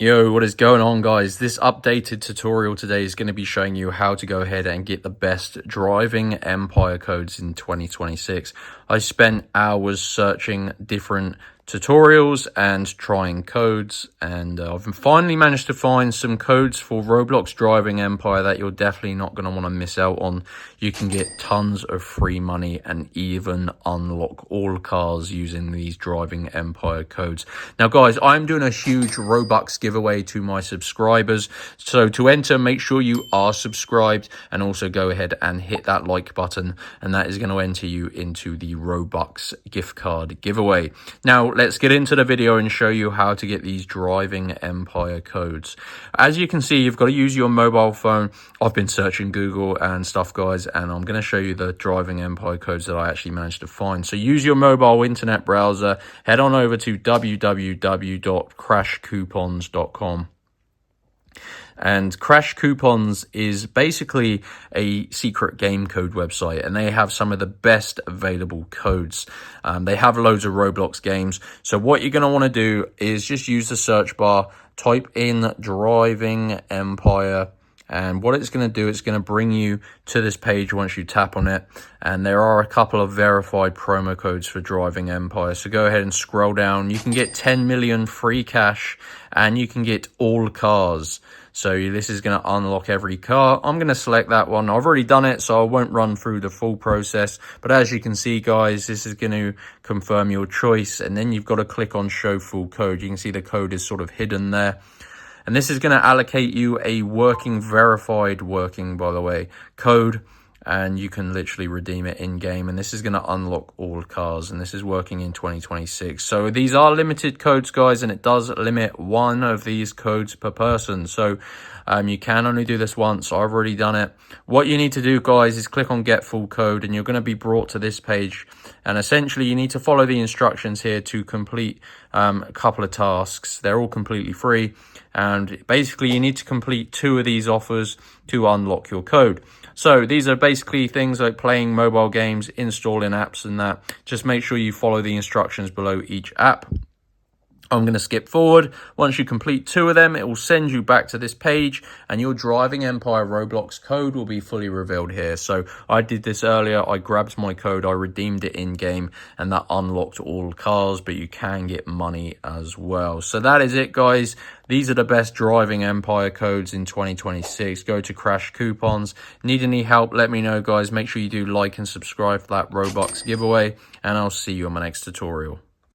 Yo, what is going on, guys? This updated tutorial today is going to be showing you how to go ahead and get the best Driving Empire codes in 2026. I spent hours searching different tutorials and trying codes, and I've finally managed to find some codes for Roblox Driving Empire that you're definitely not going to want to miss out on. You can get tons of free money and even unlock all cars using these Driving Empire codes. Now, guys, I'm doing a huge Robux giveaway to my subscribers. So to enter, make sure you are subscribed and also go ahead and hit that like button, and that is going to enter you into the Robux gift card giveaway. Now, let's get into the video and show you how to get these Driving Empire codes. As you can see, you've got to use your mobile phone. I've been searching Google and stuff, guys, and I'm going to show you the Driving Empire codes that I actually managed to find. So use your mobile internet browser, head on over to www.crashcoupons.com. And Crash Coupons is basically a secret game code website, and they have some of the best available codes. They have loads of Roblox games. So what you're going to want to do is just use the search bar, type in Driving Empire, and what it's going to do, it's going to bring you to this page once you tap on it. And there are a couple of verified promo codes for Driving Empire. So go ahead and scroll down. You can get 10 million free cash, and you can get all cars. So this is going to unlock every car. I'm going to select that one. I've already done it, so I won't run through the full process. But as you can see, guys, this is going to confirm your choice. And then you've got to click on show full code. You can see the code is sort of hidden there. And this is going to allocate you a verified by the way, code. And you can literally redeem it in game, and this is going to unlock all cars, and this is working in 2026. So these are limited codes, guys, and it does limit one of these codes per person. So you can only do this once. I've already done it. What you need to do, guys, is click on get full code, and you're going to be brought to this page. And essentially you need to follow the instructions here to complete a couple of tasks. They're all completely free, and basically you need to complete 2 of these offers to unlock your code. So these are basically things like playing mobile games, installing apps and that. Just make sure you follow the instructions below each app. I'm going to skip forward. Once you complete 2 of them, it will send you back to this page, and your Driving Empire Roblox code will be fully revealed here. So I did this earlier. I grabbed my code, I redeemed it in game, and that unlocked all cars, but you can get money as well. So that is it, guys. These are the best Driving Empire codes in 2026. Go to Crash Coupons. Need any help? Let me know, guys. Make sure you do like and subscribe for that Robux giveaway, and I'll see you on my next tutorial.